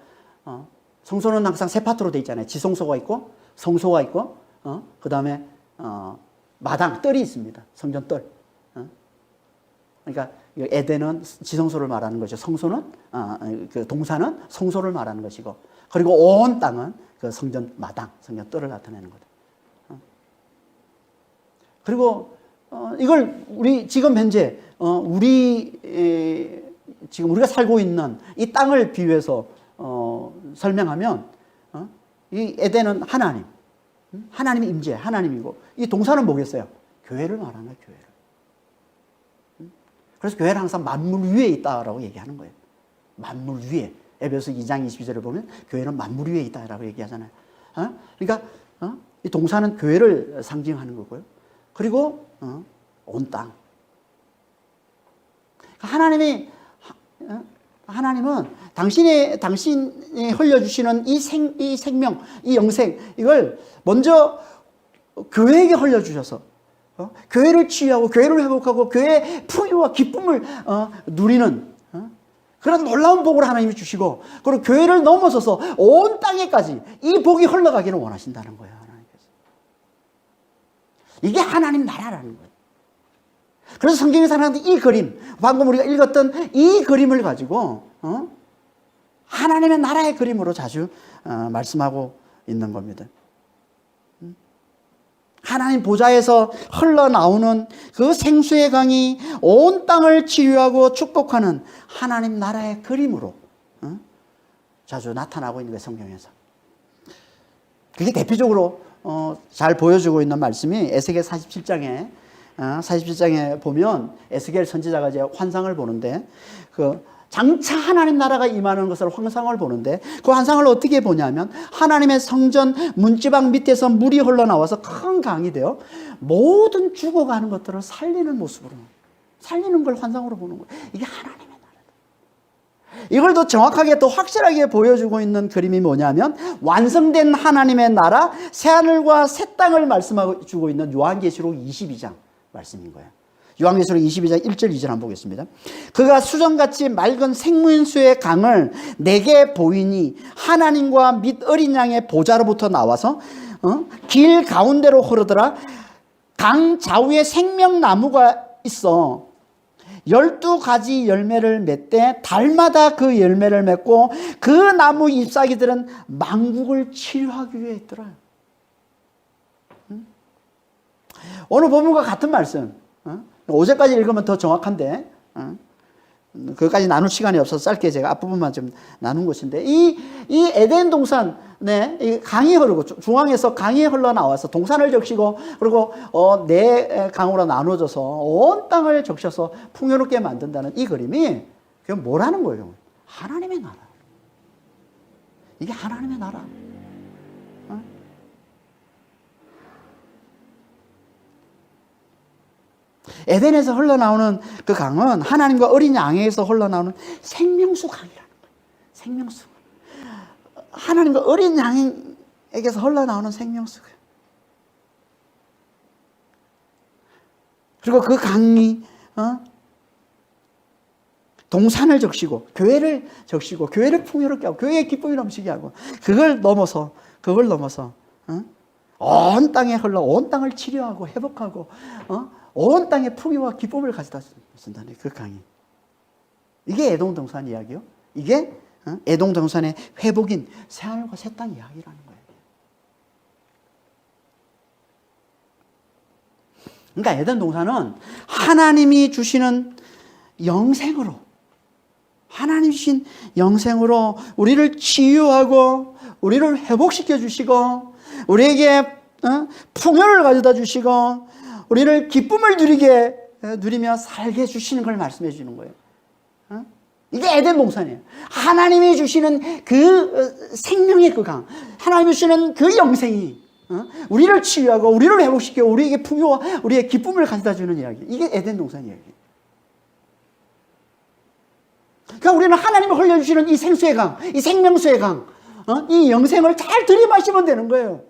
성소는 항상 세 파트로 돼 있잖아요. 지성소가 있고 성소가 있고 그 다음에 마당, 뜰이 있습니다. 성전 뜰. 그러니까 에덴은 지성소를 말하는 거죠. 성소는 그 동산은 성소를 말하는 것이고, 그리고 온 땅은 그 성전 마당, 성전 뜰을 나타내는 거다. 그리고 이걸 우리 지금 현재 지금 우리가 살고 있는 이 땅을 비유해서 설명하면 이 에덴은 하나님의 임재, 하나님이고, 이 동산은 뭐겠어요? 교회를 말하는 거예요. 교회를. 그래서 교회는 항상 만물 위에 있다라고 얘기하는 거예요. 만물 위에. 에베소 2장 22절을 보면 교회는 만물 위에 있다라고 얘기하잖아요. 그러니까 이 동산은 교회를 상징하는 거고요. 그리고 온 땅. 하나님은 당신이 흘려주시는 이 생명, 이 영생, 이걸 먼저 교회에게 흘려주셔서 교회를 치유하고 교회를 회복하고 교회의 풍요와 기쁨을 누리는 그런 놀라운 복을 하나님이 주시고, 그리고 교회를 넘어서서 온 땅에까지 이 복이 흘러가기를 원하신다는 거예요. 하나님께서. 이게 하나님 나라라는 거예요. 그래서 성경에 사는 이 그림, 방금 우리가 읽었던 이 그림을 가지고 하나님의 나라의 그림으로 자주 말씀하고 있는 겁니다. 하나님 보좌에서 흘러나오는 그 생수의 강이 온 땅을 치유하고 축복하는 하나님 나라의 그림으로 자주 나타나고 있는 거예요, 성경에서. 그게 대표적으로 잘 보여주고 있는 말씀이 에스겔 47장에 보면 에스겔 선지자가 이제 환상을 보는데, 장차 하나님 나라가 임하는 것을 환상을 보는데, 그 환상을 어떻게 보냐면 하나님의 성전 문지방 밑에서 물이 흘러나와서 큰 강이 되어 모든 죽어가는 것들을 살리는 모습으로, 살리는 걸 환상으로 보는 거예요. 이게 하나님의 나라다. 이걸 더 정확하게 또 확실하게 보여주고 있는 그림이 뭐냐면 완성된 하나님의 나라 새하늘과 새 땅을 말씀하고 주고 있는 요한계시록 22장 말씀인 거예요. 요한계시록 22장 1절 2절 한번 보겠습니다. 그가 수정같이 맑은 생명수의 강을 내게 보이니 하나님과 및 어린 양의 보좌로부터 나와서 길 가운데로 흐르더라. 강 좌우에 생명나무가 있어 12가지 열매를 맺되 달마다 그 열매를 맺고 그 나무 잎사귀들은 만국을 치유하기 위해 있더라. 오늘 본문과 같은 말씀, 어제까지 읽으면 더 정확한데 그것까지 나눌 시간이 없어서 짧게 제가 앞부분만 좀 나눈 것인데, 이 에덴 동산, 이 강이 흐르고 중앙에서 강이 흘러나와서 동산을 적시고, 그리고 네 강으로 나눠져서 온 땅을 적셔서 풍요롭게 만든다는 이 그림이 그게 뭐라는 거예요? 하나님의 나라. 이게 하나님의 나라. 에덴에서 흘러나오는 그 강은 하나님과 어린 양에서 흘러나오는 생명수 강이라는 거예요. 생명수. 하나님과 어린 양에게서 흘러나오는 생명수. 그리고 그 강이 동산을 적시고 교회를 적시고 교회를 풍요롭게 하고 교회의 기쁨이 넘치게 하고, 그걸 넘어서 온 땅에 흘러 온 땅을 치료하고 회복하고 온 땅에 풍요와 기쁨을 가져다 준다는 그 강이. 이게 에돔 동산 이야기요. 이게 에돔 동산의 회복인 새하늘과 새 땅 이야기라는 거예요. 그러니까 에덴 동산은 하나님이 주시는 영생으로, 하나님 주신 영생으로 우리를 치유하고 우리를 회복시켜 주시고 우리에게 풍요를 가져다 주시고 우리를 기쁨을 누리며 살게 해주시는 걸 말씀해 주는 거예요. 이게 에덴 동산이에요. 하나님이 주시는 그 생명의 그 강, 하나님이 주시는 그 영생이 우리를 치유하고 우리를 회복시켜 우리에게 풍요와 우리의 기쁨을 가져다 주는 이야기. 이게 에덴 동산 이야기예요. 그러니까 우리는 하나님이 흘려주시는 이 생수의 강, 이 생명수의 강, 이 영생을 잘 들이마시면 되는 거예요.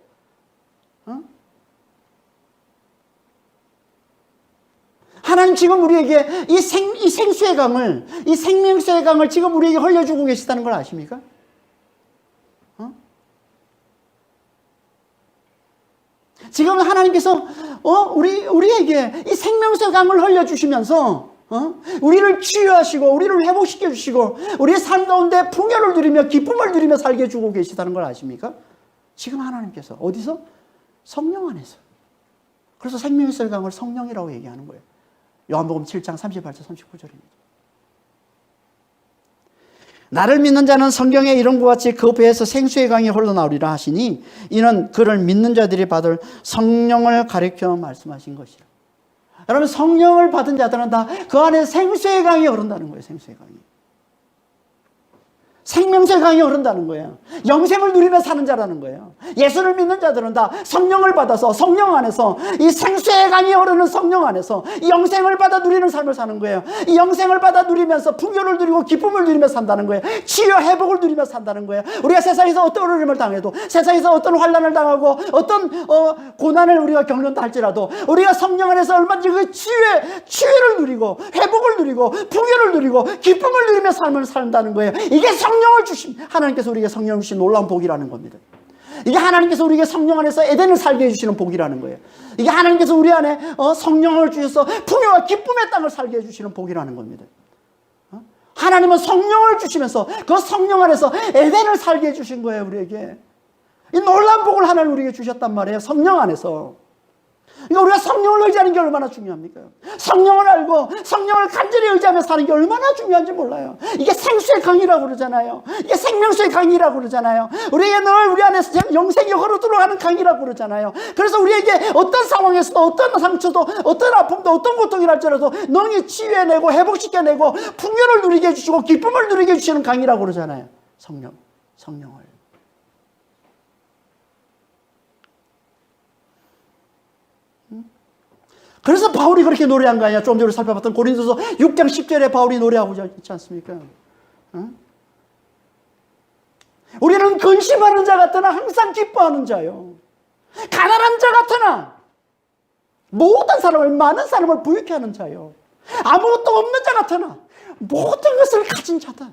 하나님 지금 우리에게 이 생수의 강을, 이 생명수의 강을 지금 우리에게 흘려주고 계시다는 걸 아십니까? 지금 하나님께서 우리에게 이 생명수의 강을 흘려주시면서 우리를 치유하시고 우리를 회복시켜 주시고 우리의 삶 가운데 풍요를 누리며 기쁨을 누리며 살게 해주고 계시다는 걸 아십니까? 지금 하나님께서 어디서? 성령 안에서. 그래서 생명수의 강을 성령이라고 얘기하는 거예요. 요한복음 7장 38절 39절입니다. 나를 믿는 자는 성경에 이런 것 같이 그 배에서 생수의 강이 흘러나오리라 하시니 이는 그를 믿는 자들이 받을 성령을 가리켜 말씀하신 것이라. 여러분, 성령을 받은 자들은 다 그 안에 생수의 강이 흐른다는 거예요. 생수의 강이. 생명수의 강이 흐른다는 거예요. 영생을 누리며 사는 자라는 거예요. 예수를 믿는 자들은 다 성령을 받아서 성령 안에서 이 생수의 강이 흐르는 성령 안에서 이 영생을 받아 누리는 삶을 사는 거예요. 이 영생을 받아 누리면서 풍요를 누리고 기쁨을 누리며 산다는 거예요. 치유와 회복을 누리며 산다는 거예요. 우리가 세상에서 어떤 어려움을 당해도, 세상에서 어떤 환난을 당하고 어떤 고난을 우리가 겪는다 할지라도 우리가 성령 안에서 얼마든지 그 치유를 누리고 회복을 누리고 풍요를 누리고 기쁨을 누리며 삶을 산다는 거예요. 이게 성령을 주신, 하나님께서 우리에게 성령을 주신 놀라운 복이라는 겁니다. 이게 하나님께서 우리에게 성령 안에서 에덴을 살게 해주시는 복이라는 거예요. 이게 하나님께서 우리 안에 성령을 주셔서 풍요와 기쁨의 땅을 살게 해주시는 복이라는 겁니다. 하나님은 성령을 주시면서 그 성령 안에서 에덴을 살게 해주신 거예요. 우리에게 이 놀라운 복을 하나님 우리에게 주셨단 말이에요. 성령 안에서. 그러니까 우리가 성령을 의지하는 게 얼마나 중요합니까? 성령을 알고 성령을 간절히 의지하며 사는 게 얼마나 중요한지 몰라요. 이게 생수의 강이라고 그러잖아요. 이게 생명수의 강이라고 그러잖아요. 우리에게 늘 우리 안에서 영생이 흐르도록하는 강이라고 그러잖아요. 그래서 우리에게 어떤 상황에서도 어떤 상처도 어떤 아픔도 어떤 고통이랄지라도 능히 치유해내고 회복시켜내고 풍요를 누리게 해주시고 기쁨을 누리게 해주시는 강이라고 그러잖아요. 성령을. 그래서 바울이 그렇게 노래한 거 아니야. 좀 전에 살펴봤던 고린도서 6장 10절에 바울이 노래하고 있지 않습니까? 우리는 근심하는 자 같으나 항상 기뻐하는 자요. 가난한 자 같으나 모든 사람을, 많은 사람을 부유케 하는 자요. 아무것도 없는 자 같으나 모든 것을 가진 자다.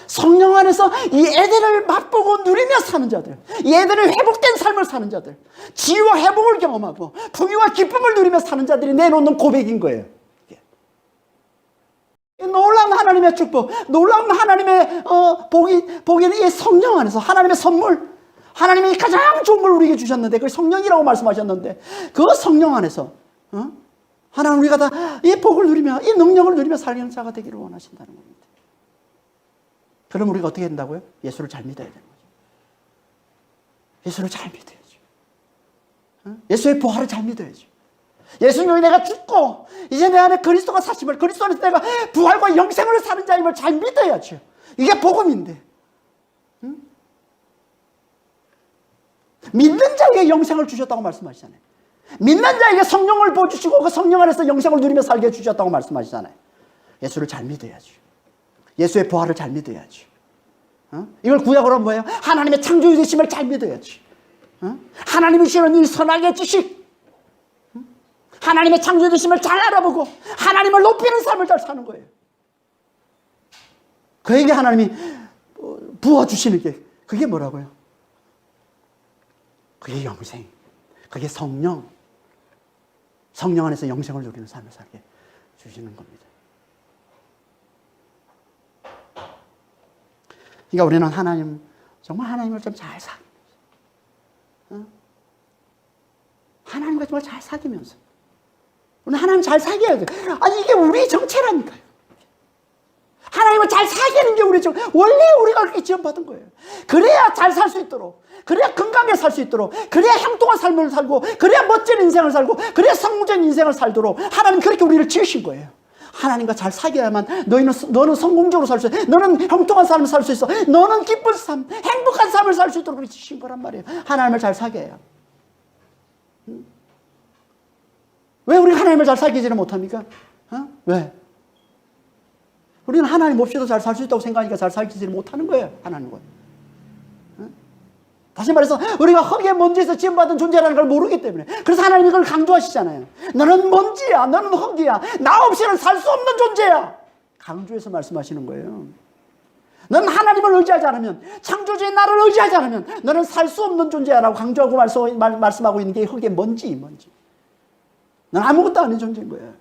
성령 안에서 이 에덴을 맛보고 누리며 사는 자들, 이 에덴을 회복된 삶을 사는 자들, 치유와 회복을 경험하고 풍요와 기쁨을 누리며 사는 자들이 내놓는 고백인 거예요. 놀라운 하나님의 축복, 놀라운 하나님의 복이 이 성령 안에서 하나님의 선물, 하나님이 가장 좋은 걸 우리에게 주셨는데 그걸 성령이라고 말씀하셨는데 그 성령 안에서 하나님 우리가 다 이 복을 누리며 이 능력을 누리며 살리는 자가 되기를 원하신다는 겁니다. 그럼 우리가 어떻게 된다고요? 예수를 잘 믿어야 되는 거죠. 예수를 잘 믿어야죠. 예수의 부활을 잘 믿어야죠. 예수님이 내가 죽고 이제 내 안에 그리스도가 사심을, 그리스도 안에서 내가 부활과 영생을 사는 자임을 잘 믿어야죠. 이게 복음인데. 믿는 자에게 영생을 주셨다고 말씀하시잖아요. 믿는 자에게 성령을 부어주시고 그 성령 안에서 영생을 누리며 살게 해주셨다고 말씀하시잖아요. 예수를 잘 믿어야죠. 예수의 부활을 잘 믿어야지. 이걸 구약으로 뭐예요? 하나님의 창조주 되심을 잘 믿어야지. 하나님이 주시는 이 선악의 지식, 하나님의 창조주 되심을 잘 알아보고 하나님을 높이는 삶을 잘 사는 거예요. 그에게 하나님이 부어주시는 게 그게 뭐라고요? 그게 영생, 그게 성령 안에서 영생을 누리는 삶을 살게 주시는 겁니다. 그러니까 우리는 하나님, 정말 하나님을 좀 잘 하나님과 정말 잘 사귀면서. 우리는 하나님 잘 사귀어야 돼. 아니, 이게 우리 정체라니까요. 하나님을 잘 사귀는 게 우리 정체. 원래 우리가 그렇게 지원받은 거예요. 그래야 잘 살 수 있도록. 그래야 건강하게 살 수 있도록. 그래야 형통한 삶을 살고. 그래야 멋진 인생을 살고. 그래야 성공적인 인생을 살도록. 하나님 그렇게 우리를 지으신 거예요. 하나님과 잘 사귀어야만 너는 성공적으로 살 수 있어. 너는 형통한 삶을 살 수 있어. 너는 기쁜 삶, 행복한 삶을 살 수 있도록 그렇게 주신 거란 말이에요. 하나님을 잘 사귀어야. 왜 우리가 하나님을 잘 사귀지는 못합니까? 왜? 우리는 하나님 없이도 잘 살 수 있다고 생각하니까 잘 사귀지는 못하는 거예요. 하나님과. 다시 말해서 우리가 흙의 먼지에서 지음받은 존재라는 걸 모르기 때문에. 그래서 하나님이 그걸 강조하시잖아요. 너는 먼지야, 너는 흙이야, 나 없이는 살 수 없는 존재야. 강조해서 말씀하시는 거예요. 너는 하나님을 의지하지 않으면, 창조주의 나를 의지하지 않으면 너는 살 수 없는 존재야 라고 강조하고 말씀하고 있는 게 흙의 먼지. 넌 아무것도 아닌 존재인 거야.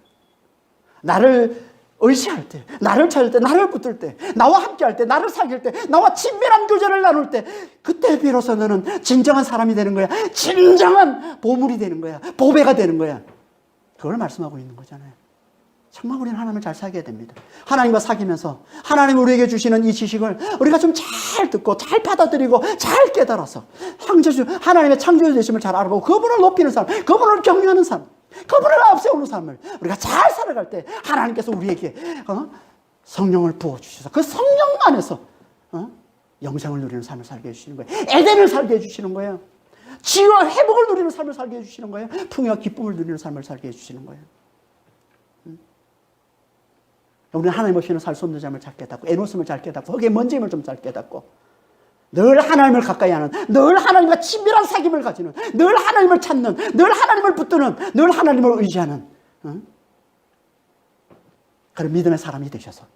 나를 의지할 때, 나를 찾을 때, 나를 붙들 때, 나와 함께할 때, 나를 사귈 때, 나와 친밀한 교제를 나눌 때, 그때 비로소 너는 진정한 사람이 되는 거야. 진정한 보물이 되는 거야. 보배가 되는 거야. 그걸 말씀하고 있는 거잖아요. 정말 우리는 하나님을 잘 사귀어야 됩니다. 하나님과 사귀면서 하나님 우리에게 주시는 이 지식을 우리가 좀 잘 듣고 잘 받아들이고 잘 깨달아서 하나님의 창조주 되심을 잘 알아보고 그분을 높이는 삶, 그분을 경외하는 삶, 그분을 앞세우는 삶을 우리가 잘 살아갈 때 하나님께서 우리에게 성령을 부어주셔서 그 성령 안에서 영생을 누리는 삶을 살게 해주시는 거예요. 에덴을 살게 해주시는 거예요. 치유와 회복을 누리는 삶을 살게 해주시는 거예요. 풍요와 기쁨을 누리는 삶을 살게 해주시는 거예요. 우리는 하나님 없이는 살 수 없는 점을 잘 깨닫고, 애노심을 잘 깨닫고, 흙의 먼지임을 좀 잘 깨닫고, 늘 하나님을 가까이 하는, 늘 하나님과 친밀한 사귐을 가지는, 늘 하나님을 찾는, 늘 하나님을 붙드는, 늘 하나님을 의지하는 그런 믿음의 사람이 되셔서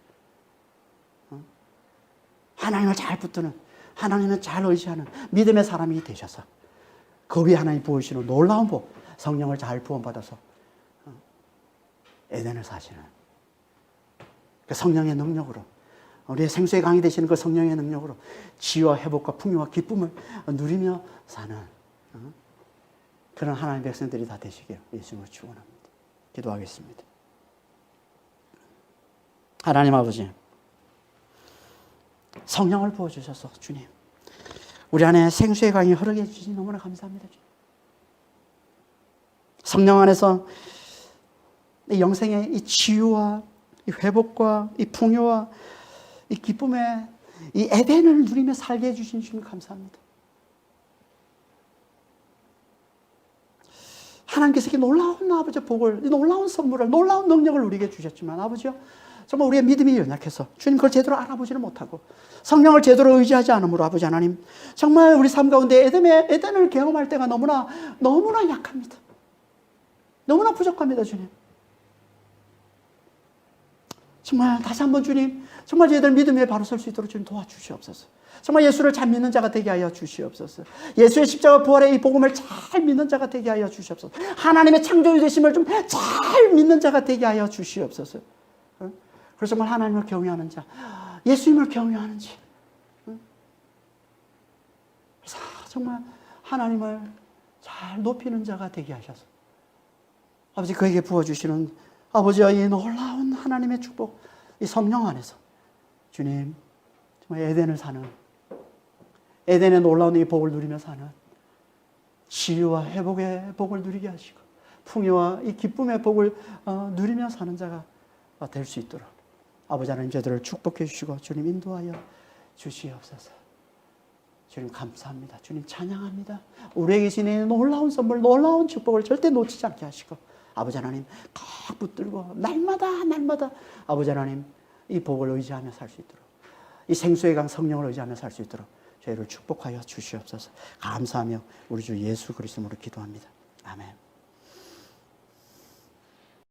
하나님을 잘 붙드는, 하나님을 잘 의지하는 믿음의 사람이 되셔서 그 위에 하나님 부으시는 놀라운 복, 성령을 잘 부원받아서 에덴을 사시는 그 성령의 능력으로, 우리의 생수의 강이 되시는 그 성령의 능력으로 치유와 회복과 풍요와 기쁨을 누리며 사는 그런 하나님의 백성들이 다 되시길 예수님으로 축원합니다. 기도하겠습니다. 하나님 아버지, 성령을 부어주셔서 주님, 우리 안에 생수의 강이 흐르게 해주시니 너무나 감사합니다. 주님. 성령 안에서 이 영생의 이 치유와 이 회복과 이 풍요와 이 기쁨의 이 에덴을 누리며 살게 해주신 주님 감사합니다. 하나님께서 이렇게 놀라운 아버지 복을, 놀라운 선물을, 놀라운 능력을 우리에게 주셨지만 아버지요, 정말 우리의 믿음이 연약해서 주님 그걸 제대로 알아보지는 못하고 성령을 제대로 의지하지 않으므로 아버지 하나님, 정말 우리 삶 가운데 에덴을 경험할 때가 너무나 약합니다. 너무나 부족합니다. 주님, 정말 다시 한번 주님, 정말 저희들 믿음에 바로 설 수 있도록 주님 도와주시옵소서. 정말 예수를 잘 믿는 자가 되게 하여 주시옵소서. 예수의 십자가 부활의 이 복음을 잘 믿는 자가 되게 하여 주시옵소서. 하나님의 창조주 되심을 좀 잘 믿는 자가 되게 하여 주시옵소서. 그래서 정말 하나님을 경외하는 자, 예수님을 경외하는 자, 그래서 정말 하나님을 잘 높이는 자가 되게 하셔서 아버지 그에게 부어주시는 아버지와 이 놀라운 하나님의 축복, 이 성령 안에서 주님 정말 에덴을 사는, 에덴의 놀라운 이 복을 누리며 사는, 치유와 회복의 복을 누리게 하시고 풍요와 이 기쁨의 복을 누리며 사는 자가 될 수 있도록 아버지 하나님 저들을 축복해 주시고 주님 인도하여 주시옵소서. 주님 감사합니다. 주님 찬양합니다. 우리에게 계신 이 놀라운 선물, 놀라운 축복을 절대 놓치지 않게 하시고 아버지 하나님 꼭 붙들고 날마다 아버지 하나님 이 복을 의지하며 살 수 있도록, 이 생수의 강 성령을 의지하며 살 수 있도록 저희를 축복하여 주시옵소서. 감사하며 우리 주 예수 그리스도로 기도합니다. 아멘.